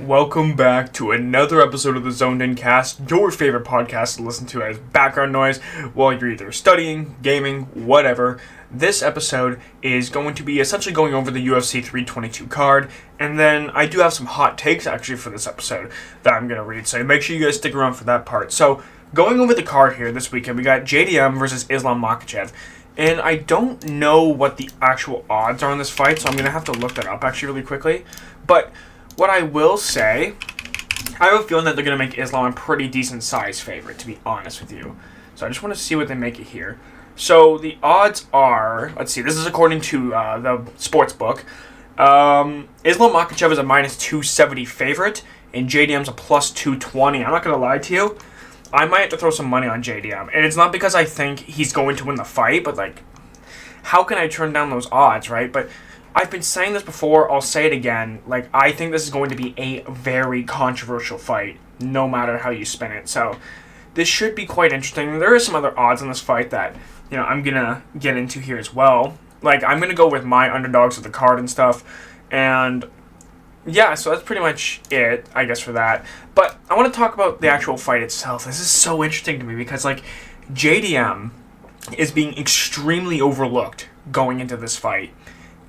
welcome back to another episode of the Zoned In Cast, your favorite podcast to listen to as background noise while you're either studying, gaming, whatever. This episode is going to be essentially going over the UFC 322 card, and then I do have some hot takes actually for this episode that I'm going to read, so make sure you guys stick around for that part. So, going over the card here this weekend, we got JDM versus Islam Makhachev. And I don't know what the actual odds are on this fight, so I'm going to have to look that up actually really quickly. But what I will say, I have a feeling that they're going to make Islam a pretty decent size favorite, to be honest with you. So I just want to see what they make it here. So the odds are, let's see, this is according to the sports book. Islam Makhachev is a minus 270 favorite, and JDM's a plus 220. I'm not going to lie to you. I might have to throw some money on JDM. And it's not because I think he's going to win the fight, but like, how can I turn down those odds, right? But I've been saying this before, I'll say it again. Like, I think this is going to be a very controversial fight, no matter how you spin it. So, this should be quite interesting. There are some other odds on this fight that, you know, I'm going to get into here as well. Like, I'm going to go with my underdogs of the card and stuff. And yeah, so that's pretty much it, I guess, for that. But I want to talk about the actual fight itself. This is so interesting to me because, like, JDM is being extremely overlooked going into this fight.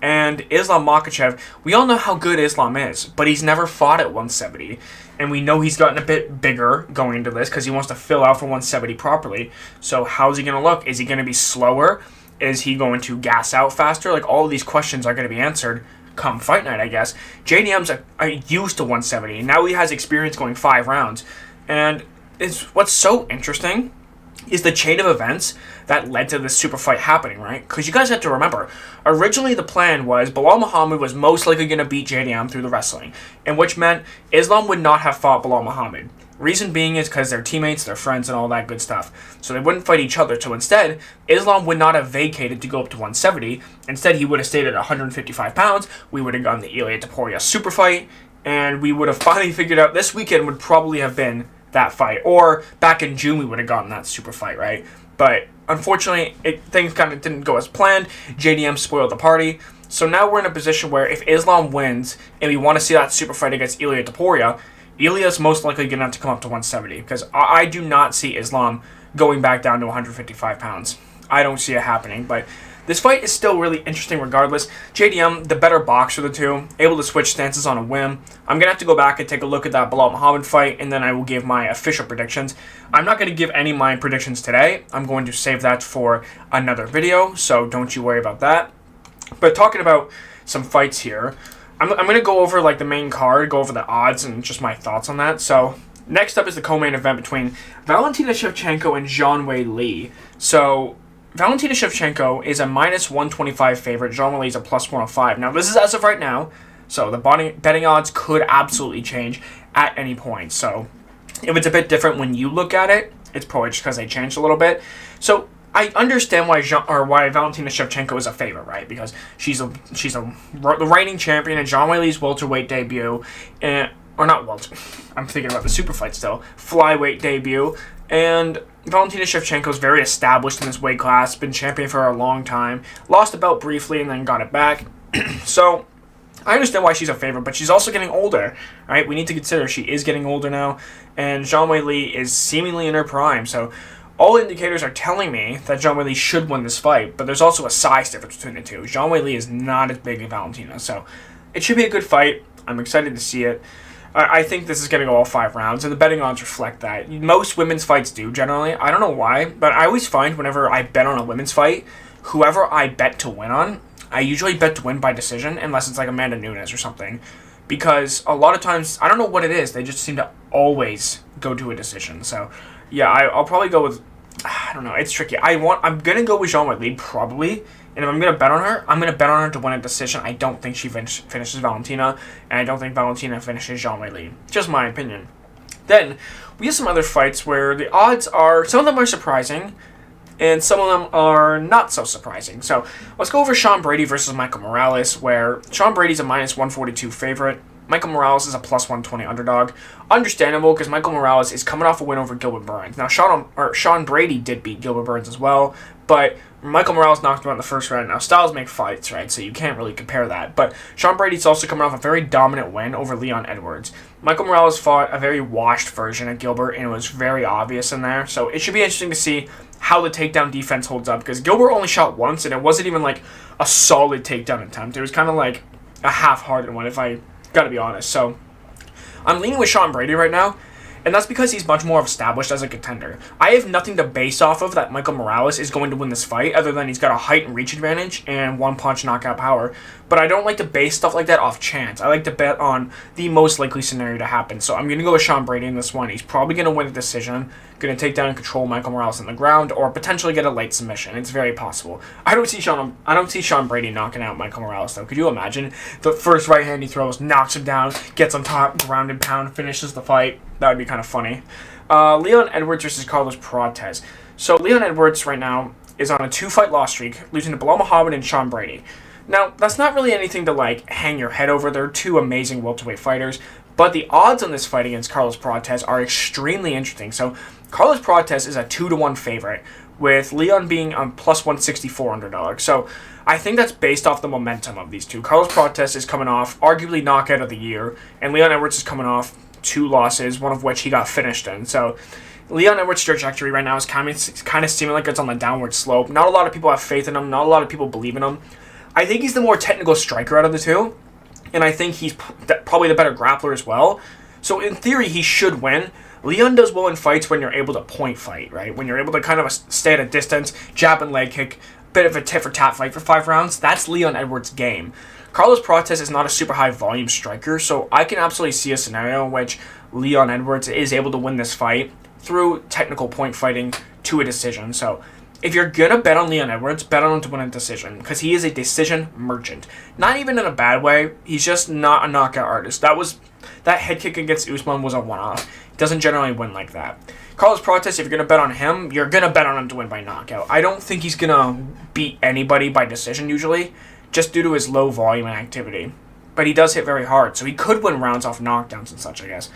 And Islam Makhachev, we all know how good Islam is, but he's never fought at 170. And we know he's gotten a bit bigger going into this because he wants to fill out for 170 properly. So how's he going to look? Is he going to be slower? Is he going to gas out faster? Like, all of these questions are going to be answered come fight night, I guess. JDM's used to 170, and now he has experience going 5 rounds. And what's so interesting is the chain of events that led to this super fight happening, right? Because you guys have to remember, originally the plan was Belal Muhammad was most likely going to beat JDM through the wrestling, and which meant Islam would not have fought Belal Muhammad. Reason being is because they're teammates, they're friends, and all that good stuff. So they wouldn't fight each other. So instead, Islam would not have vacated to go up to 170. Instead, he would have stayed at 155 pounds. We would have gotten the Ilia Topuria super fight, and we would have finally figured out this weekend would probably have been that fight. Or back in June, we would have gotten that super fight, right? But unfortunately, things kind of didn't go as planned. JDM spoiled the party. So now we're in a position where if Islam wins, and we want to see that super fight against Ilia Topuria, Ilia's most likely going to have to come up to 170 because I do not see Islam going back down to 155 pounds. I don't see it happening, but this fight is still really interesting regardless. JDM, the better boxer of the two, able to switch stances on a whim. I'm going to have to go back and take a look at that Belal Muhammad fight, and then I will give my official predictions. I'm not going to give any of my predictions today. I'm going to save that for another video, so don't you worry about that. But talking about some fights here, I'm going to go over like the main card, go over the odds, and just my thoughts on that. So next up is the co-main event between Valentina Shevchenko and Zhang Weili. So Valentina Shevchenko is a minus 125 favorite. Zhang Weili is a plus 105. Now this is as of right now, so the betting odds could absolutely change at any point. So if it's a bit different when you look at it, it's probably just because they changed a little bit. So I understand why Valentina Shevchenko is a favorite, right? Because she's the reigning champion in Zhang Weili's welterweight debut, or not welter. I'm thinking about the super fight still, flyweight debut, and Valentina Shevchenko is very established in this weight class, been champion for a long time, lost the belt briefly and then got it back. So I understand why she's a favorite, but she's also getting older, right? We need to consider she is getting older now, and Zhang Weili is seemingly in her prime, so all indicators are telling me that Zhang Weili should win this fight, but there's also a size difference between the two. Zhang Weili is not as big as Valentina, so it should be a good fight. I'm excited to see it. I think this is going to go all 5 rounds, and the betting odds reflect that. Most women's fights do, generally. I don't know why, but I always find whenever I bet on a women's fight, whoever I bet to win on, I usually bet to win by decision, unless it's like Amanda Nunes or something. Because a lot of times, I don't know what it is, they just seem to always go to a decision. So yeah, I'll probably go with, I don't know, it's tricky. I'm going to go with Zhang Weili, probably. And if I'm going to bet on her, I'm going to bet on her to win a decision. I don't think she finishes Valentina, and I don't think Valentina finishes Zhang Weili. Just my opinion. Then, we have some other fights where the odds are, some of them are surprising, and some of them are not so surprising. So, let's go over Sean Brady versus Michael Morales, where Sean Brady's a minus 142 favorite. Michael Morales is a plus 120 underdog. Understandable, because Michael Morales is coming off a win over Gilbert Burns. Now, Sean Brady did beat Gilbert Burns as well, but Michael Morales knocked him out in the first round. Now, styles make fights, right? So you can't really compare that. But Sean Brady's also coming off a very dominant win over Leon Edwards. Michael Morales fought a very washed version of Gilbert, and it was very obvious in there. So it should be interesting to see how the takedown defense holds up, because Gilbert only shot once, and it wasn't even like a solid takedown attempt. It was kind of like a half-hearted one, if I gotta be honest. So I'm leaning with Sean Brady right now, and that's because he's much more established as a contender. I have nothing to base off of that Michael Morales is going to win this fight, other than he's got a height and reach advantage and one-punch knockout power. But I don't like to base stuff like that off chance. I like to bet on the most likely scenario to happen. So I'm going to go with Sean Brady in this one. He's probably going to win a decision, going to take down and control Michael Morales on the ground, or potentially get a late submission. It's very possible. I don't see Sean Brady knocking out Michael Morales, though. Could you imagine? The first right hand he throws, knocks him down, gets on top, ground and pound, finishes the fight. That would be kind of funny. Leon Edwards versus Carlos Prates. So Leon Edwards right now is on a 2-fight loss streak, losing to Bilal Muhammad and Sean Brady. Now, that's not really anything to, like, hang your head over. They're two amazing welterweight fighters. But the odds on this fight against Carlos Prates are extremely interesting. So, Carlos Prates is a 2-1 favorite, with Leon being on plus 164 underdog. So, I think that's based off the momentum of these two. Carlos Prates is coming off arguably knockout of the year, and Leon Edwards is coming off 2 losses, one of which he got finished in. So, Leon Edwards' trajectory right now is kind of seeming like it's on the downward slope. Not a lot of people have faith in him. Not a lot of people believe in him. I think he's the more technical striker out of the two, and I think he's probably the better grappler as well. So in theory, he should win. Leon does well in fights when you're able to point fight, right? When you're able to kind of stay at a distance, jab and leg kick, bit of a tit-for-tat fight for 5 rounds. That's Leon Edwards' game. Carlos Prates is not a super high volume striker, so I can absolutely see a scenario in which Leon Edwards is able to win this fight through technical point fighting to a decision. So if you're going to bet on Leon Edwards, bet on him to win a decision, because he is a decision merchant. Not even in a bad way. He's just not a knockout artist. That head kick against Usman was a one-off. He doesn't generally win like that. Carlos Prates, if you're going to bet on him, you're going to bet on him to win by knockout. I don't think he's going to beat anybody by decision usually, just due to his low volume and activity. But he does hit very hard, so he could win rounds off knockdowns and such, I guess.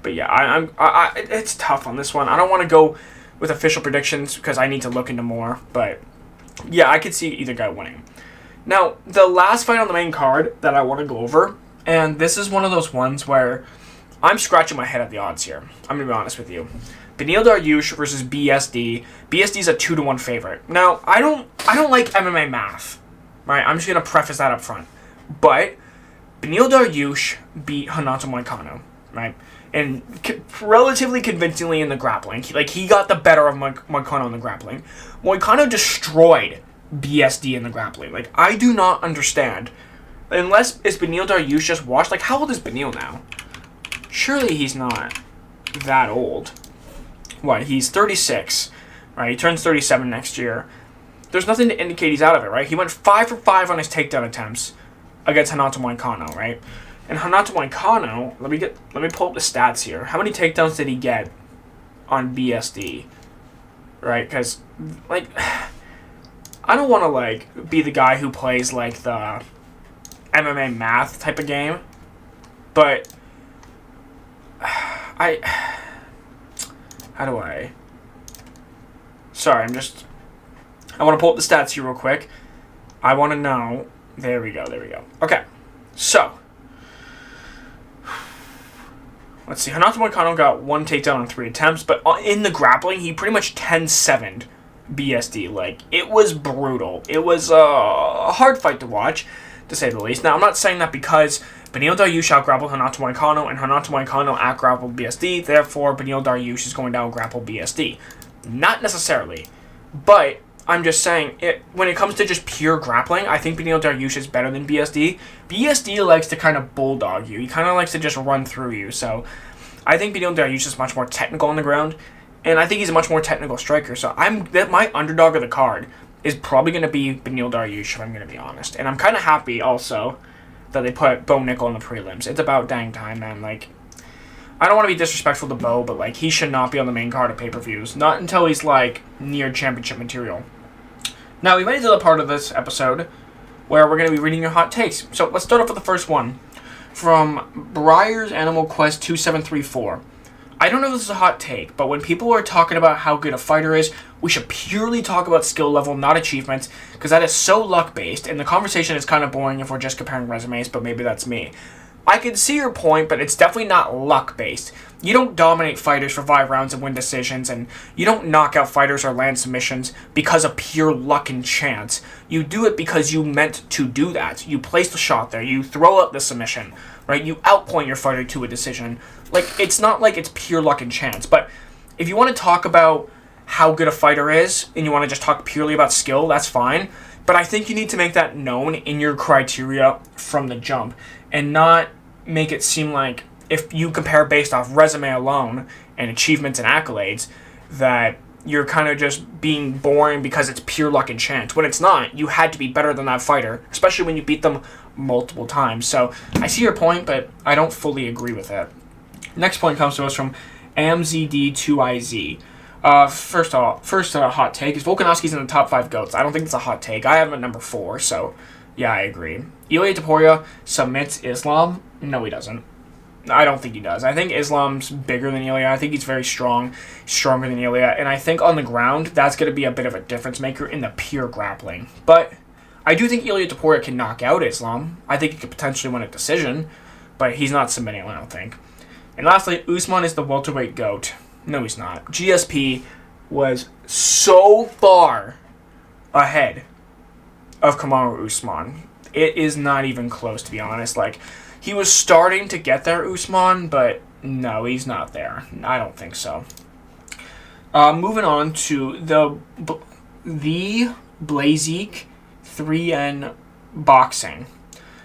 But yeah, it's tough on this one. I don't want to go with official predictions because I need to look into more. But yeah, I could see either guy winning. Now, the last fight on the main card that I want to go over, and this is one of those ones where I'm scratching my head at the odds here. I'm going to be honest with you. Beneil Dariush versus BSD. BSD is a 2-1 favorite. Now, I don't like MMA math, right? I'm just going to preface that up front. But Beneil Dariush beat Renato Moicano, right? And relatively convincingly in the grappling. He got the better of Moicano in the grappling. Moicano destroyed BSD in the grappling. I do not understand. Unless is Beneil Dariush just washed? How old is Beneil now? Surely he's not that old. What? He's 36, right? He turns 37 next year. There's nothing to indicate he's out of it, right? He went 5 for 5 on his takedown attempts against Renato Moicano, right? And Renato Moicano, let me pull up the stats here. How many takedowns did he get on BSD? Right? Because, I don't want to, be the guy who plays, the MMA math type of game. But, how do I... Sorry, I want to pull up the stats here real quick. I want to know... There we go. Okay, so... Let's see, Renato Moicano got 1 takedown on 3 attempts, but in the grappling, he pretty much 10-7'd BSD. It was brutal. It was a hard fight to watch, to say the least. Now, I'm not saying that because Beneil Dariush out-grappled Renato Moicano, and Renato Moicano out-grappled BSD, therefore Beneil Dariush is going to out-grapple BSD. Not necessarily. But I'm just saying, when it comes to just pure grappling, I think Beneil Dariush is better than BSD. BSD likes to kind of bulldog you. He kind of likes to just run through you. So I think Beneil Dariush is much more technical on the ground, and I think he's a much more technical striker. So my underdog of the card is probably going to be Beneil Dariush, if I'm going to be honest. And I'm kind of happy also that they put Bo Nickel in the prelims. It's about dang time, man. I don't want to be disrespectful to Bo, but he should not be on the main card of pay-per-views. Not until he's near championship material. Now, we made it to the part of this episode where we're going to be reading your hot takes. So let's start off with the first one from Briar's Animal Quest 2734. I don't know if this is a hot take, but when people are talking about how good a fighter is, we should purely talk about skill level, not achievements, because that is so luck-based, and the conversation is kind of boring if we're just comparing resumes, but maybe that's me. I can see your point, but it's definitely not luck-based. You don't dominate fighters for 5 rounds and win decisions, and you don't knock out fighters or land submissions because of pure luck and chance. You do it because you meant to do that. You place the shot there. You throw up the submission, right? You outpoint your fighter to a decision. Like, it's not like it's pure luck and chance. But if you want to talk about how good a fighter is, and you want to just talk purely about skill, that's fine. But I think you need to make that known in your criteria from the jump, and not make it seem like if you compare based off resume alone and achievements and accolades, that you're kind of just being boring because it's pure luck and chance. When it's not, you had to be better than that fighter, especially when you beat them multiple times. So I see your point, but I don't fully agree with it. Next point comes to us from AMZD2IZ. First hot take is Volkanovski's in the top 5 GOATs. I don't think it's a hot take. I have him at number 4, so yeah, I agree. Ilia Topuria submits Islam? No, he doesn't. I don't think he does. I think Islam's bigger than Ilia. I think he's very strong, stronger than Ilia, and I think on the ground, that's going to be a bit of a difference maker in the pure grappling. But I do think Ilia Topuria can knock out Islam. I think he could potentially win a decision, but he's not submitting, I don't think. And lastly, Usman is the welterweight GOAT. No, he's not. GSP was so far ahead of Kamaru Usman. It is not even close, to be honest. Like, he was starting to get there, Usman, but no, he's not there. I don't think so. Moving on to the Blazik 3N boxing.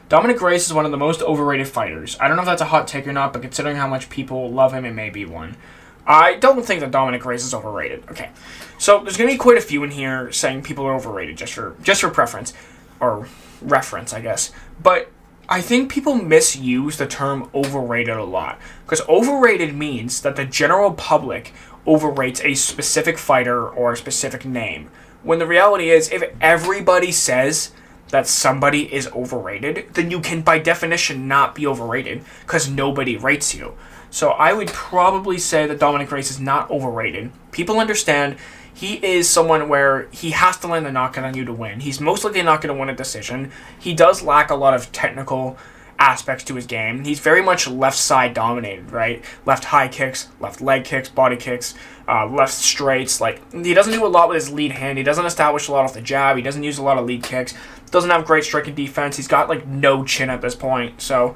Dominic Reyes is one of the most overrated fighters. I don't know if that's a hot take or not, but considering how much people love him, it may be one. I don't think that Dominic Reyes is overrated. Okay, so there's going to be quite a few in here saying people are overrated just for preference, or reference, I guess. But I think people misuse the term overrated a lot, because overrated means that the general public overrates a specific fighter or a specific name, when the reality is, if everybody says that somebody is overrated, then you can by definition not be overrated, because nobody rates you. So I would probably say that Dominic Reyes is not overrated. People understand he is someone where he has to land the knockout on you to win. He's most likely not going to win a decision. He does lack a lot of technical aspects to his game. He's very much left side dominated, right? Left high kicks, left leg kicks, body kicks, left straights. Like, he doesn't do a lot with his lead hand. He doesn't establish a lot off the jab. He doesn't use a lot of lead kicks. Doesn't have great striking defense. He's got like no chin at this point. So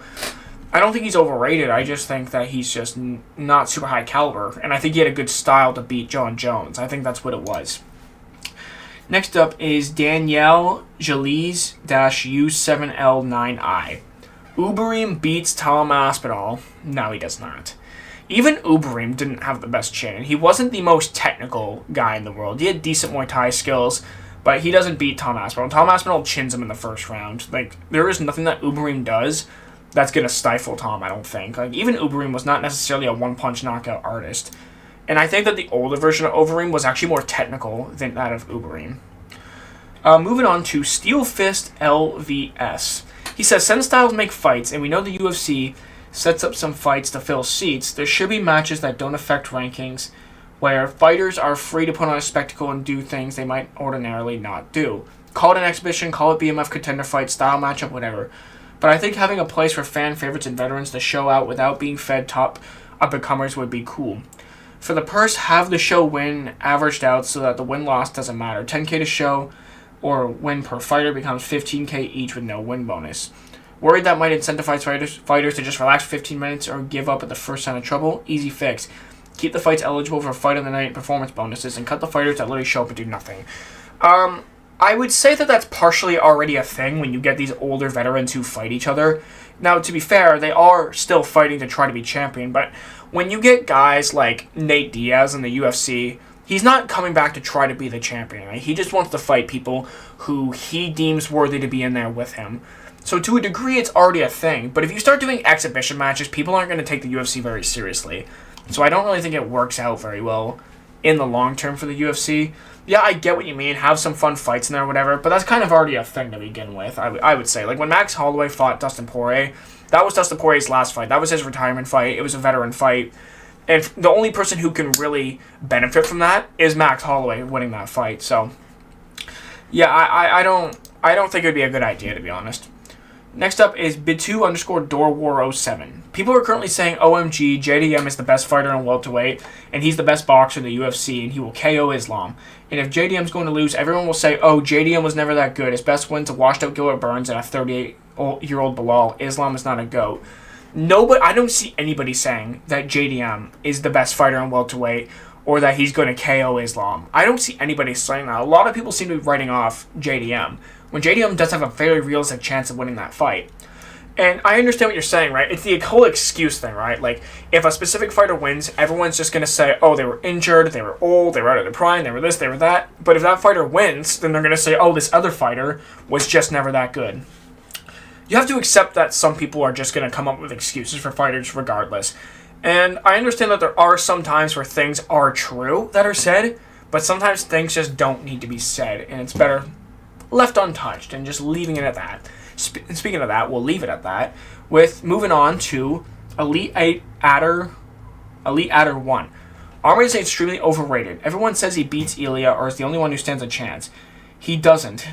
I don't think he's overrated. I just think that he's just not super high caliber. And I think he had a good style to beat John Jones. I think that's what it was. Next up is Danielle Jalise-U7L9I. Uberim beats Tom Aspinall. No, he does not. Even Uberim didn't have the best chin, and he wasn't the most technical guy in the world. He had decent Muay Thai skills, but he doesn't beat Tom Aspinall. Tom Aspinall chins him in the first round. Like, there is nothing that Uberim does that's going to stifle Tom, I don't think. Like, even Uberim was not necessarily a one-punch knockout artist. And I think that the older version of Uberim was actually more technical than that of Uberim. Moving on to Steel Fist LVS. He says, since styles make fights, and we know the UFC sets up some fights to fill seats, there should be matches that don't affect rankings, where fighters are free to put on a spectacle and do things they might ordinarily not do. Call it an exhibition, call it BMF contender fight, style matchup, whatever. But I think having a place for fan favorites and veterans to show out without being fed top up-and-comers would be cool. For the purse, have the show win averaged out so that the win-loss doesn't matter. 10K to show or win per fighter becomes 15K each with no win bonus. Worried that might incentivize fighters to just relax for 15 minutes or give up at the first sign of trouble? Easy fix. Keep the fights eligible for fight of the night performance bonuses and cut the fighters that literally show up and do nothing. I would say that that's partially already a thing when you get these older veterans who fight each other. Now, to be fair, they are still fighting to try to be champion, but when you get guys like Nate Diaz in the UFC, he's not coming back to try to be the champion. Right? He just wants to fight people who he deems worthy to be in there with him. So to a degree, it's already a thing. But if you start doing exhibition matches, people aren't going to take the UFC very seriously. So I don't really think it works out very well in the long term for the UFC. Yeah, I get what you mean. Have some fun fights in there or whatever. But that's kind of already a thing to begin with, I would say. Like when Max Holloway fought Dustin Poirier, that was Dustin Poirier's last fight. That was his retirement fight. It was a veteran fight. And the only person who can really benefit from that is Max Holloway winning that fight. So, yeah, I don't think it would be a good idea, to be honest. Next up is Bitu_DoorWar07. People are currently saying OMG, JDM is the best fighter in welterweight, and he's the best boxer in the UFC, and he will KO Islam. And if JDM's going to lose, everyone will say, oh, JDM was never that good. His best win's a washed-out Gilbert Burns and a 38-year-old Bilal. Islam is not a GOAT. Nobody, I don't see anybody saying that JDM is the best fighter in welterweight or that he's going to KO Islam. I don't see anybody saying that. A lot of people seem to be writing off JDM, when JDM does have a very realistic chance of winning that fight. And I understand what you're saying, right? It's the whole excuse thing, right? Like, if a specific fighter wins, everyone's just going to say, oh, they were injured, they were old, they were out of their prime, they were this, they were that. But if that fighter wins, then they're going to say, oh, this other fighter was just never that good. You have to accept that some people are just going to come up with excuses for fighters regardless. And I understand that there are some times where things are true that are said, but sometimes things just don't need to be said, and it's better left untouched and just leaving it at that. Speaking of that, we'll leave it at that, with moving on to Elite Adder 1. Arman is extremely overrated. Everyone says he beats Ilya or is the only one who stands a chance. He doesn't.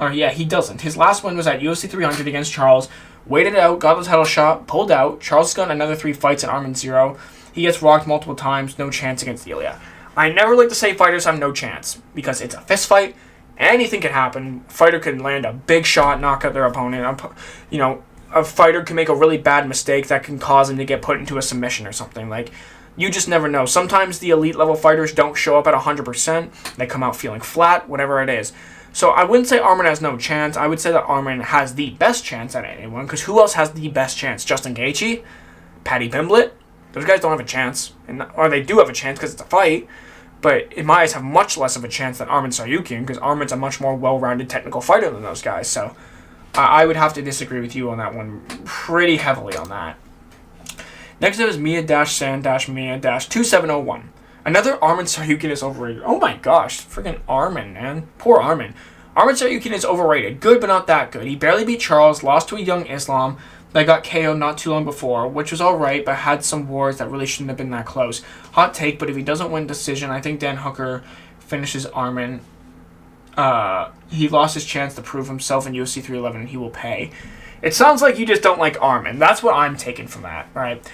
He doesn't. His last win was at UFC 300 against Charles. Waited out, got the title shot, pulled out. Charles has gotten another 3 fights and Arman 0. He gets rocked multiple times, no chance against Ilya. I never like to say fighters have no chance, because it's a fist fight. Anything can happen. A fighter can land a big shot, knock out their opponent. A fighter can make a really bad mistake that can cause him to get put into a submission or something. Like, you just never know. Sometimes the elite level fighters don't show up at 100%. They come out feeling flat, whatever it is. So I wouldn't say Arman has no chance. I would say that Arman has the best chance at anyone, because who else has the best chance? Justin Gaethje? Paddy Pimblett? Those guys don't have a chance. Or they do have a chance because it's a fight. But in my eyes, have much less of a chance than Arman Tsarukyan, because Arman's a much more well-rounded technical fighter than those guys. So I would have to disagree with you on that one pretty heavily on that. Next up is Mia-San-Mia-2701. Another Arman Tsarukyan is overrated. Oh my gosh, freaking Arman, man. Poor Arman. Arman Tsarukyan is overrated. Good, but not that good. He barely beat Charles, lost to a young Islam that got KO'd not too long before, which was alright, but had some wars that really shouldn't have been that close. Hot take, but if he doesn't win decision, I think Dan Hooker finishes Arman. He lost his chance to prove himself in UFC 311, and he will pay. It sounds like you just don't like Arman. That's what I'm taking from that, right?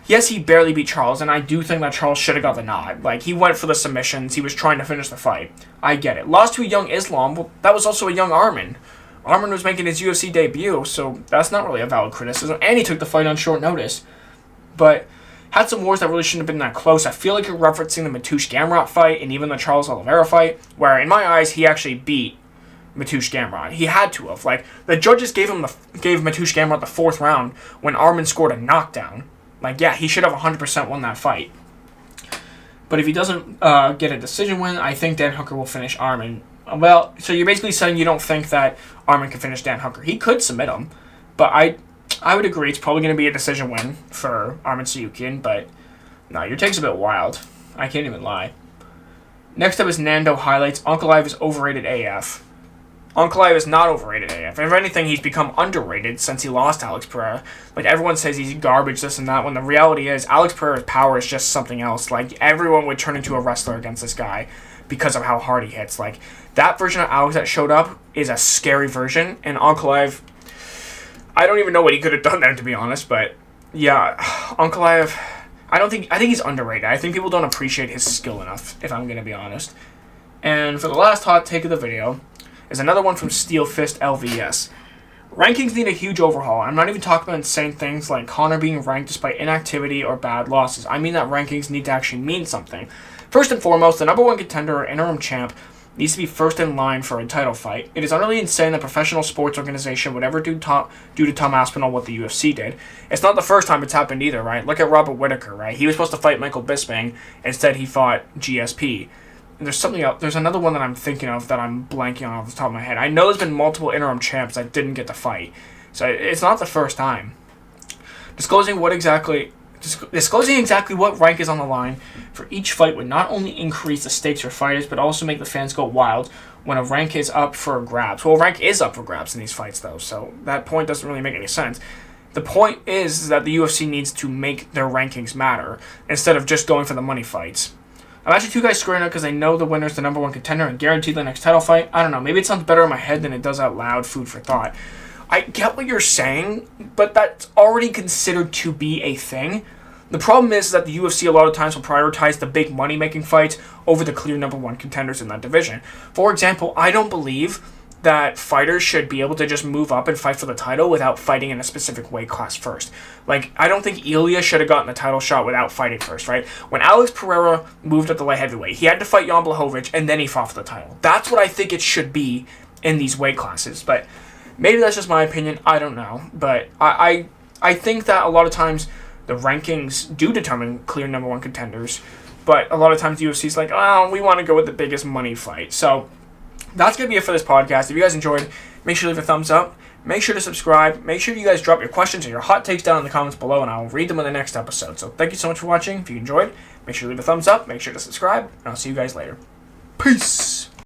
Yes, he barely beat Charles, and I do think that Charles should have got the nod. Like, he went for the submissions. He was trying to finish the fight. I get it. Lost to a young Islam. Well, that was also a young Arman. Arman was making his UFC debut, so that's not really a valid criticism. And he took the fight on short notice. But had some wars that really shouldn't have been that close. I feel like you're referencing the Mateusz Gamrot fight and even the Charles Oliveira fight, where, in my eyes, he actually beat Mateusz Gamrot. He had to have. Like, the judges gave Mateusz Gamrot the 4th round when Arman scored a knockdown. Like, yeah, he should have 100% won that fight. But if he doesn't get a decision win, I think Dan Hooker will finish Arman. Well, so you're basically saying you don't think that Arman can finish Dan Hooker. He could submit him, but I would agree it's probably going to be a decision win for Arman Tsarukyan, but no, your take's a bit wild. I can't even lie. Next up is Nando Highlights. Ankalaev is overrated AF. Ankalaev is not overrated AF. If anything, he's become underrated since he lost to Alex Pereira. Like, everyone says he's garbage, this and that, when the reality is Alex Pereira's power is just something else. Like, everyone would turn into a wrestler against this guy because of how hard he hits. Like, that version of Alex that showed up is a scary version, and Ankalaev, I don't even know what he could have done there, to be honest, but yeah, Ankalaev, I think he's underrated. I think people don't appreciate his skill enough, if I'm going to be honest. And for the last hot take of the video is another one from Steel Fist LVS. Rankings need a huge overhaul. I'm not even talking about insane things like Conor being ranked despite inactivity or bad losses. I mean that rankings need to actually mean something. First and foremost, the number 1 contender or interim champ needs to be first in line for a title fight. It is utterly insane that a professional sports organization would ever do to Tom Aspinall what the UFC did. It's not the first time it's happened either, right? Look at Robert Whittaker, right? He was supposed to fight Michael Bisping. Instead, he fought GSP. There's something else. There's another one that I'm thinking of that I'm blanking on off the top of my head. I know there's been multiple interim champs that didn't get to fight. So it's not the first time. Disclosing exactly what rank is on the line for each fight would not only increase the stakes for fighters, but also make the fans go wild when a rank is up for grabs. Well, rank is up for grabs in these fights, though, so that point doesn't really make any sense. The point is that the UFC needs to make their rankings matter instead of just going for the money fights. I'm actually 2 guys scoring out because I know the winner's the number 1 contender and guaranteed the next title fight. I don't know, maybe it sounds better in my head than it does out loud. Food for thought. I get what you're saying, but that's already considered to be a thing. The problem is that the UFC a lot of times will prioritize the big money-making fights over the clear number one contenders in that division. For example, I don't believe that fighters should be able to just move up and fight for the title without fighting in a specific weight class first. Like, I don't think Ilya should have gotten the title shot without fighting first, right? When Alex Pereira moved up to light heavyweight, he had to fight Jan Blachowicz, and then he fought for the title. That's what I think it should be in these weight classes, but maybe that's just my opinion. I don't know, but I think that a lot of times the rankings do determine clear number one contenders, but a lot of times the UFC's like, oh, we want to go with the biggest money fight. So that's going to be it for this podcast. If you guys enjoyed, make sure to leave a thumbs up. Make sure to subscribe. Make sure you guys drop your questions and your hot takes down in the comments below, and I'll read them in the next episode. So thank you so much for watching. If you enjoyed, make sure to leave a thumbs up. Make sure to subscribe, and I'll see you guys later. Peace!